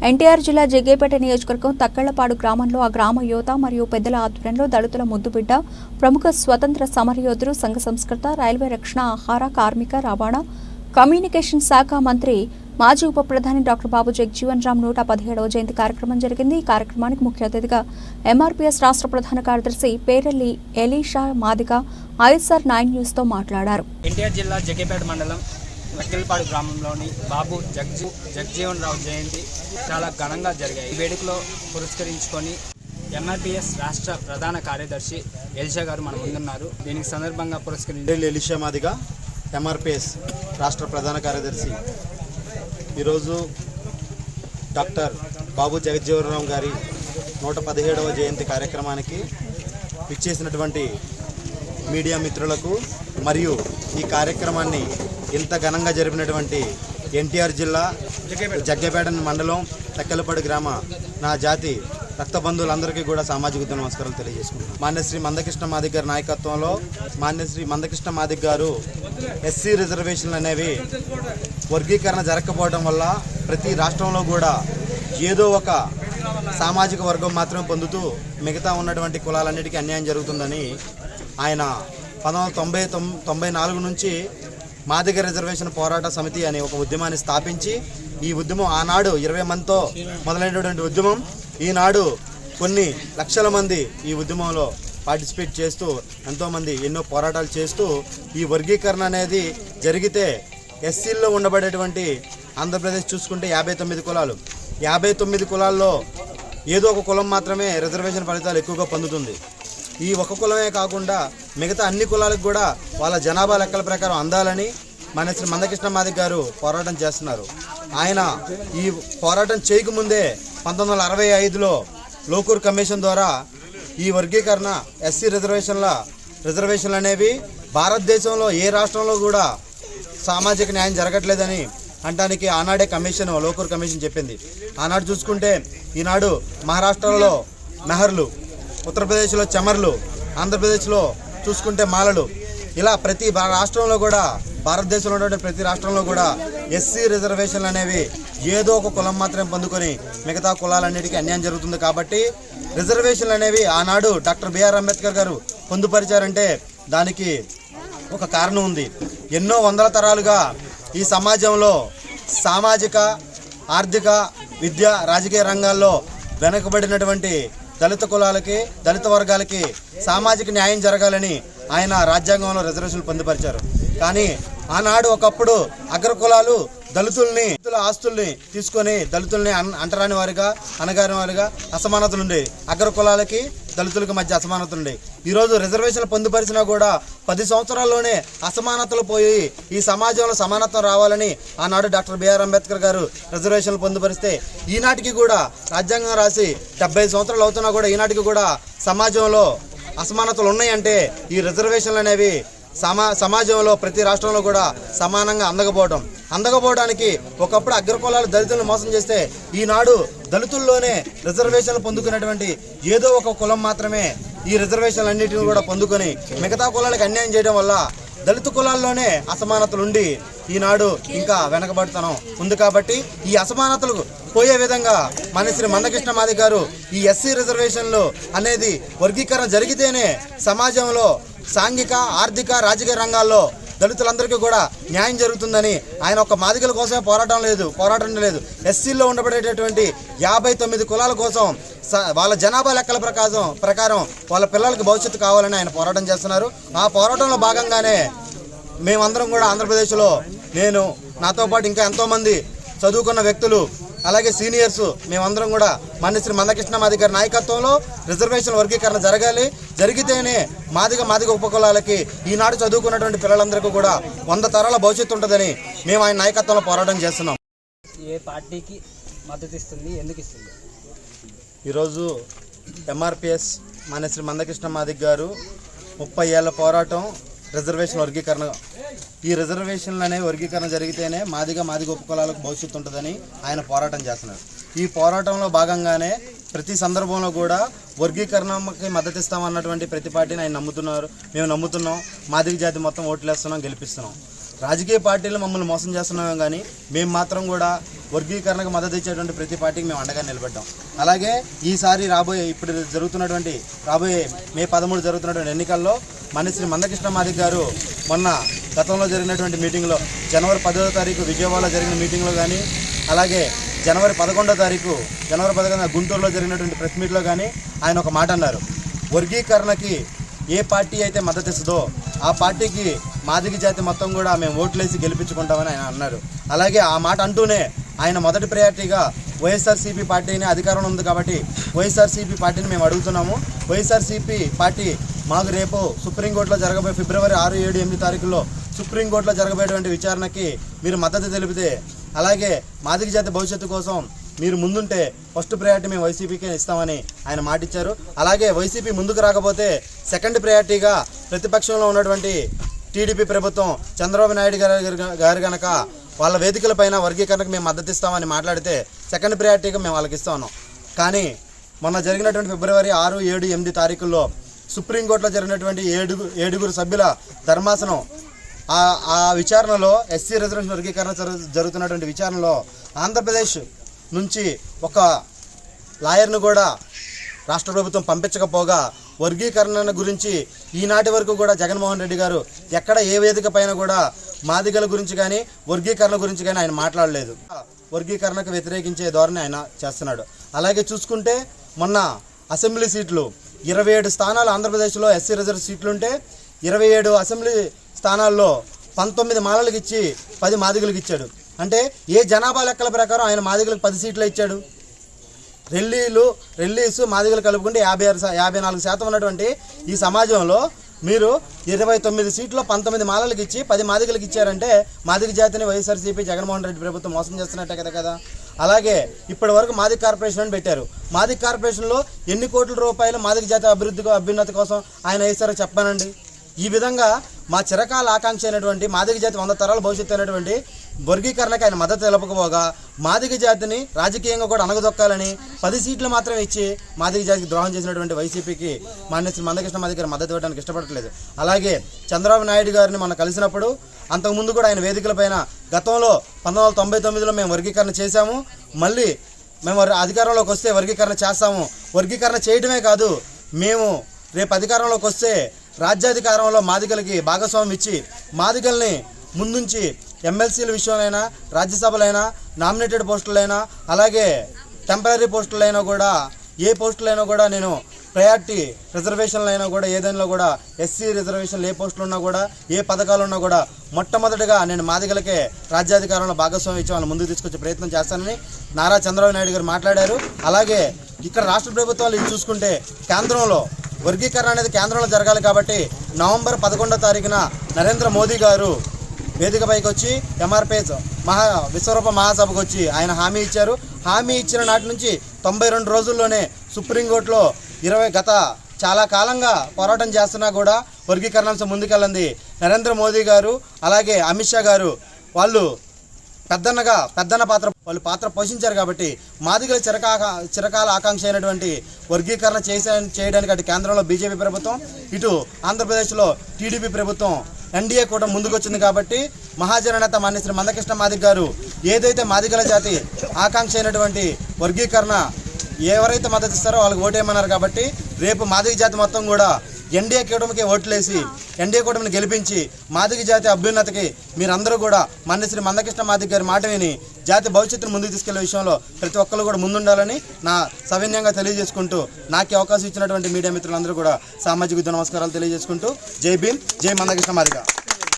ఎన్టీఆర్ జిల్లా జగ్గేపేట నియోజకవర్గం తక్కళ్లపాడు గ్రామంలో ఆ గ్రామ యువత మరియు పెద్దల ఆధ్వర్యంలో దళితుల ముద్దుబిడ్డ ప్రముఖ స్వతంత్ర సమరయోధులు సంఘ సంస్కృత రైల్వే రక్షణ ఆహార కార్మిక రవాణా కమ్యూనికేషన్ శాఖ మంత్రి మాజీ ఉప ప్రధాని డాక్టర్ బాబు జగజ్జీవన్ రామ్ 117వ జయంతి కార్యక్రమం జరిగింది। ఈ కార్యక్రమానికి ముఖ్య అతిథిగా ఎంఆర్పీఎస్ రాష్ట్ర ప్రధాన కార్యదర్శి పేరెల్లి ఎలీషా మాదిగ ఐఎస్ఆర్ 9 న్యూస్ తో మాట్లాడారు। ఎన్టీఆర్ జిల్లా జగ్గేపేట మండలం తక్కళ్లపాడు గ్రామంలోని బాబు జగజ్జీవన్ రావు జయంతి చాలా ఘనంగా జరిగాయి। ఈ వేడుకలో పురస్కరించుకొని ఎంఆర్పీఎస్ రాష్ట్ర ప్రధాన కార్యదర్శి ఎలీషా గారు మన ముందున్నారు। దీనికి సందర్భంగా పురస్కరించి ఎలీషా మాదిగ ఎంఆర్పీఎస్ రాష్ట్ర ప్రధాన కార్యదర్శి ఈరోజు డాక్టర్ బాబు జగజ్జీవన్ రావు గారి 117వ జయంతి కార్యక్రమానికి ఇచ్చేసినటువంటి మీడియా మిత్రులకు మరియు ఈ కార్యక్రమాన్ని ఇంత ఘనంగా జరిపినటువంటి ఎన్టీఆర్ జిల్లా జగ్గేపేట మండలం తక్కళ్లపాడు గ్రామ నా జాతి రక్త బంధువులందరికీ కూడా సామాజిక నమస్కారాలు తెలియజేసుకుంటున్నాను। మాన్యశ్రీ మందకృష్ణ మాదిగ గారి నాయకత్వంలో మాన్యశ్రీ మందకృష్ణ మాదిగ గారు ఎస్సీ రిజర్వేషన్లు అనేవి వర్గీకరణ జరగకపోవడం వల్ల ప్రతి రాష్ట్రంలో కూడా ఏదో ఒక సామాజిక వర్గం మాత్రమే పొందుతూ మిగతా ఉన్నటువంటి కులాలన్నిటికీ అన్యాయం జరుగుతుందని ఆయన 1994 నుంచి మాదిగ రిజర్వేషన్ పోరాట సమితి అనే ఒక ఉద్యమాన్ని స్థాపించి ఈ ఉద్యమం ఆనాడు 20 మందితో మొదలైనటువంటి ఉద్యమం ఈనాడు కొన్ని లక్షల మంది ఈ ఉద్యమంలో పార్టిసిపేట్ చేస్తూ ఎంతోమంది ఎన్నో పోరాటాలు చేస్తూ ఈ వర్గీకరణ అనేది జరిగితే ఎస్సీల్లో ఉండబడేటువంటి ఆంధ్రప్రదేశ్ చూసుకుంటే 59 కులాలు 59 కులాల్లో ఏదో ఒక కులం మాత్రమే రిజర్వేషన్ ఫలితాలు ఎక్కువగా పొందుతుంది। ఈ ఒక కులమే కాకుండా మిగతా అన్ని కులాలకు కూడా వాళ్ళ జనాభా లెక్కల ప్రకారం అందాలని మాన్యశ్రీ మందకృష్ణ మాదిగ గారు పోరాటం చేస్తున్నారు। ఆయన ఈ పోరాటం చేయకముందే 1965లో లోకూర్ కమిషన్ ద్వారా ఈ వర్గీకరణ ఎస్సీ రిజర్వేషన్లు అనేవి భారతదేశంలో ఏ రాష్ట్రంలో కూడా సామాజిక న్యాయం జరగట్లేదని అంటానికి ఆనాడే లోకూర్ కమిషన్ చెప్పింది। ఆనాడు చూసుకుంటే ఈనాడు మహారాష్ట్రలో మెహర్లు, ఉత్తరప్రదేశ్లో చమర్లు, ఆంధ్రప్రదేశ్లో చూసుకుంటే మాలలు, ఇలా ప్రతి రాష్ట్రంలో కూడా భారతదేశంలో ఉన్నటువంటి ప్రతి రాష్ట్రంలో కూడా ఎస్సీ రిజర్వేషన్లు అనేవి ఏదో ఒక కులం మాత్రమే పొందుకొని మిగతా కులాలన్నిటికీ అన్యాయం జరుగుతుంది। కాబట్టి రిజర్వేషన్లు అనేవి ఆనాడు డాక్టర్ బిఆర్ అంబేద్కర్ గారు పొందుపరిచారంటే దానికి ఒక కారణం ఉంది। ఎన్నో వందల తరాలుగా ఈ సమాజంలో సామాజిక ఆర్థిక విద్య రాజకీయ రంగాల్లో వెనుకబడినటువంటి దళిత కులాలకి దళిత వర్గాలకి సామాజిక న్యాయం జరగాలని ఆయన రాజ్యాంగంలో రిజర్వేషన్లు పొందుపరిచారు। కానీ ఆనాడు ఒకప్పుడు అగ్ర కులాలు దళితుల్ని ఆస్తుల్ని తీసుకొని దళితుల్ని అంటరాని వారిగా అనగాని వారిగా అసమానతలు ఉండేవి। అగ్ర కులాలకి దళితులకు మధ్య అసమానతలు ఉండేవి। ఈరోజు రిజర్వేషన్లు పొందుపరిచినా కూడా 10 సంవత్సరాల్లోనే అసమానతలు పోయి ఈ సమాజంలో సమానత్వం రావాలని ఆనాడు డాక్టర్ బిఆర్ అంబేద్కర్ గారు రిజర్వేషన్లు పొందుపరిస్తే ఈనాటికి కూడా రాజ్యాంగం రాసి 75 సంవత్సరాలు అవుతున్నా కూడా ఈనాటికి కూడా సమాజంలో అసమానతలు ఉన్నాయంటే ఈ రిజర్వేషన్లు అనేవి సమాజంలో ప్రతి రాష్ట్రంలో కూడా సమానంగా అందకపోవడానికి ఒకప్పుడు అగ్రకులాలు దళితులను మోసం చేస్తే ఈనాడు దళితుల్లోనే రిజర్వేషన్లు పొందుకున్నటువంటి ఏదో ఒక కులం మాత్రమే ఈ రిజర్వేషన్లు అన్నింటినీ కూడా పొందుకొని మిగతా కులాలకు అన్యాయం చేయడం వల్ల దళిత కులాల్లోనే అసమానతలుండి ఈనాడు ఇంకా వెనకబడుతున్నాం ఉంది। కాబట్టి ఈ అసమానతలు పోయే విధంగా మాన్యశ్రీ మందకృష్ణ మాదిగ గారు ఈ ఎస్సీ రిజర్వేషన్లు అనేది వర్గీకరణ జరిగితేనే సమాజంలో సాంఘిక ఆర్థిక రాజకీయ రంగాల్లో దళితులందరికీ కూడా న్యాయం జరుగుతుందని ఆయన ఒక మాదిగల కోసమే పోరాటం లేదు ఎస్సీల్లో ఉండబడేటటువంటి 59 కులాల కోసం వాళ్ళ జనాభా లెక్కల ప్రకారం వాళ్ళ పిల్లలకి భవిష్యత్తు కావాలని ఆయన పోరాటం చేస్తున్నారు। ఆ పోరాటంలో భాగంగానే మేమందరం కూడా ఆంధ్రప్రదేశ్లో నాతో పాటు ఇంకా ఎంతోమంది చదువుకున్న వ్యక్తులు అలాగే సీనియర్స్ మేమందరం కూడా మాన్యశ్రీ మందకృష్ణ మాదిగ గారి నాయకత్వంలో రిజర్వేషన్ వర్గీకరణ జరిగితేనే మాదిగ ఉపకులాలకి ఈనాడు చదువుకున్నటువంటి పిల్లలందరికీ కూడా 100 తరాల భవిష్యత్తు ఉంటుందని మేము ఆయన నాయకత్వంలో పోరాటం చేస్తున్నాం। ఏ పార్టీకి మద్దతు ఇస్తుంది, ఎందుకు ఇస్తుంది? ఈరోజు ఎంఆర్పీఎస్ మాన్యశ్రీ మందకృష్ణ మాదిగ గారు 30 ఏళ్ల పోరాటం రిజర్వేషన్ వర్గీకరణ ఈ రిజర్వేషన్లు అనేవి వర్గీకరణ జరిగితేనే మాదిగ ఉపకులాలకు భవిష్యత్తు ఉంటుందని ఆయన పోరాటం చేస్తున్నారు। ఈ పోరాటంలో భాగంగానే ప్రతి సందర్భంలో కూడా వర్గీకరణకి మద్దతు ఇస్తామన్నటువంటి ప్రతి పార్టీని ఆయన మేము నమ్ముతున్నాం। మాదిగ జాతి మొత్తం ఓట్లేస్తున్నాం, గెలిపిస్తున్నాం। రాజకీయ పార్టీలు మమ్మల్ని మోసం చేస్తున్నాం కానీ మేము మాత్రం కూడా వర్గీకరణకు మద్దతు ఇచ్చేటువంటి ప్రతి పార్టీకి మేము అండగా నిలబడ్డాం. అలాగే ఈసారి రాబోయే మే 13 జరుగుతున్నటువంటి ఎన్నికల్లో శ్రీ మందకృష్ణ మాదిగ గారు మొన్న గతంలో జరిగినటువంటి మీటింగ్లో జనవరి 10వ తారీఖు విజయవాడలో జరిగిన మీటింగ్లో కానీ, అలాగే జనవరి 11వ తారీఖు గుంటూరులో జరిగినటువంటి ప్రెస్ మీట్లో కానీ ఆయన ఒక మాట అన్నారు. వర్గీకరణకి ఏ పార్టీ అయితే మద్దతు ఇస్తుందో ఆ పార్టీకి మాదిగ జాతి మొత్తం కూడా మేము ఓట్లేసి గెలిపించుకుంటామని ఆయన అన్నారు. అలాగే ఆ మాట అంటూనే ఆయన మొదటి ప్రయారిటీగా వైఎస్ఆర్సీపీ పార్టీని అధికారంలో ఉంది కాబట్టి వైఎస్ఆర్సీపీ పార్టీని మేము అడుగుతున్నాము. వైఎస్ఆర్సీపీ పార్టీ మాకు రేపు సుప్రీంకోర్టులో జరగబోయే ఫిబ్రవరి 6, 7, 8 తారీఖుల్లో సుప్రీంకోర్టులో జరగబోయేటువంటి విచారణకి మీరు మద్దతు తెలిపితే, అలాగే మాదిగ జాతి భవిష్యత్తు కోసం మీరు ముందుంటే ఫస్ట్ ప్రయారిటీ మేము వైసీపీకే ఇస్తామని ఆయన మాట ఇచ్చారు. అలాగే వైసీపీ ముందుకు రాకపోతే సెకండ్ ప్రయారిటీగా ప్రతిపక్షంలో ఉన్నటువంటి టీడీపీ ప్రభుత్వం చంద్రబాబు నాయుడు గారు కనుక వాళ్ళ వేదికలపైన వర్గీకరణకు మేము మద్దతు ఇస్తామని మాట్లాడితే సెకండ్ ప్రయారిటీగా మేము వాళ్ళకి ఇస్తా ఉన్నాం. కానీ మొన్న జరిగినటువంటి ఫిబ్రవరి 6, 7, 8 తారీఖుల్లో సుప్రీంకోర్టులో జరిగినటువంటి ఏడుగురు సభ్యుల ధర్మాసనం ఆ విచారణలో ఎస్సీ రిజర్వేషన్ వర్గీకరణ జరుగుతున్నటువంటి విచారణలో ఆంధ్రప్రదేశ్ నుంచి ఒక లాయర్ను కూడా రాష్ట్ర ప్రభుత్వం పంపించకపోగా వర్గీకరణ గురించి ఈనాటి వరకు కూడా జగన్మోహన్ రెడ్డి గారు ఎక్కడ ఏ వేదిక పైన కూడా మాదిగల గురించి కానీ వర్గీకరణ గురించి కానీ ఆయన మాట్లాడలేదు. వర్గీకరణకు వ్యతిరేకించే ధోరణి ఆయన చేస్తున్నాడు. అలాగే చూసుకుంటే మొన్న అసెంబ్లీ సీట్లు 27 స్థానాలు ఆంధ్రప్రదేశ్లో ఎస్సీ రిజర్వ్ సీట్లుంటే 27 అసెంబ్లీ స్థానాల్లో 19 మాలలకు ఇచ్చి 10 మాదిగలకు ఇచ్చాడు. అంటే ఏ జనాభా లెక్కల ప్రకారం ఆయన మాదిగలకు 10 సీట్లు ఇచ్చాడు? రెల్లీస్ మాదిగలు కలుపుకుంటే 54% ఉన్నటువంటి ఈ సమాజంలో మీరు 29 సీట్లో 19 మాలలకు ఇచ్చి 10 మాదిగలకు ఇచ్చారంటే మాదిగ జాతిని వైఎస్ఆర్సీపీ జగన్మోహన్ రెడ్డి ప్రభుత్వం మోసం చేస్తున్నట్టే కదా. అలాగే ఇప్పటి వరకు మాదిగ కార్పొరేషన్ అని పెట్టారు. మాదిగ కార్పొరేషన్లో ఎన్ని కోట్ల రూపాయలు మాదిగ జాతి అభ్యున్నతి కోసం ఆయన వేస్తారో చెప్పానండి. ఈ విధంగా మా చిరకాల ఆకాంక్ష అయినటువంటి మాదిగ జాతి 100 తరాల భవిష్యత్తు అయినటువంటి వర్గీకరణకు ఆయన మద్దతు తెలపకపోగా మాదిగ జాతిని రాజకీయంగా కూడా అణగదొక్కాలని 10 సీట్లు మాత్రమే ఇచ్చి మాదిగ జాతికి ద్రోహం చేసినటువంటి వైసీపీకి శ్రీ మందకృష్ణ మాదిగ గారు మద్దతు ఇవ్వడానికి ఇష్టపడట్లేదు. అలాగే చంద్రబాబు నాయుడు గారిని మనం కలిసినప్పుడు అంతకుముందు కూడా ఆయన వేదికలపైన గతంలో 1999లో మేము వర్గీకరణ చేశాము, మళ్ళీ మేము అధికారంలోకి వస్తే వర్గీకరణ చేస్తాము, వర్గీకరణ చేయడమే కాదు మేము రేపు అధికారంలోకి వస్తే రాజ్యాధికారంలో మాదిగలకి భాగస్వామ్యం ఇచ్చి మాదిగల్ని ముందుంచి ఎమ్మెల్సీల విషయంలోనైనా రాజ్యసభలైనా నామినేటెడ్ పోస్టులైనా అలాగే టెంపరీ పోస్టులైనా కూడా ఏ పోస్టులైనా కూడా నేను ప్రయారిటీ రిజర్వేషన్లైనా కూడా ఏదైనా కూడా ఎస్సీ రిజర్వేషన్లు ఏ పోస్టులు ఉన్నా కూడా ఏ పథకాలు ఉన్నా కూడా మొట్టమొదటిగా నేను మాదిగలకే రాజ్యాధికారంలో భాగస్వామ్యం ఇచ్చి వాళ్ళని ముందుకు తీసుకొచ్చే ప్రయత్నం చేస్తానని నారా చంద్రబాబు నాయుడు గారు మాట్లాడారు. అలాగే ఇక్కడ రాష్ట్ర ప్రభుత్వాలు ఇది చూసుకుంటే కేంద్రంలో వర్గీకరణ అనేది కేంద్రంలో జరగాలి కాబట్టి నవంబర్ 11వ తారీఖున నరేంద్ర మోదీ గారు వేదికపైకి వచ్చి ఎంఆర్పిఎస్ విశ్వరూప మహాసభకు వచ్చి ఆయన హామీ ఇచ్చారు. హామీ ఇచ్చిన నాటి నుంచి 92 రోజుల్లోనే సుప్రీంకోర్టులో గత చాలా కాలంగా పోరాటం చేస్తున్నా కూడా వర్గీకరణ ముందుకెళ్ళింది నరేంద్ర మోదీ గారు. అలాగే అమిత్ షా గారు వాళ్ళు పెద్దన్న పాత్ర పోషించారు కాబట్టి మాదిగల చిరకాల ఆకాంక్ష అయినటువంటి వర్గీకరణ చేయడానికి అటు కేంద్రంలో బీజేపీ ప్రభుత్వం, ఇటు ఆంధ్రప్రదేశ్లో టీడీపీ ప్రభుత్వం ఎన్డీఏ కూడా ముందుకొచ్చింది కాబట్టి మహాజననేత శ్రీ మందకృష్ణ మాదిగ గారు ఏదైతే మాదిగల జాతి ఆకాంక్ష అయినటువంటి వర్గీకరణ ఎవరైతే మద్దతు ఇస్తారో వాళ్ళకి ఓటేయమన్నారు కాబట్టి రేపు మాదిగ జాతి మొత్తం కూడా ఎన్డీఏ కూటమికి ఓట్లేసి ఎన్డీఏ కూటమిని గెలిపించి మాదిగ జాతి అభ్యున్నతికి మీరందరూ కూడా శ్రీ మందకృష్ణ మాదిగ గారి మాట విని జాతి భవిష్యత్తును ముందుకు తీసుకెళ్లే విషయంలో ప్రతి ఒక్కరు కూడా ముందుండాలని నా సవినయంగా తెలియజేసుకుంటూ నాకు అవకాశం ఇచ్చినటువంటి మీడియా మిత్రులందరూ కూడా సామాజిక నమస్కారాలు తెలియజేసుకుంటూ జై భీమ్, జై మందకృష్ణ మాదిగ.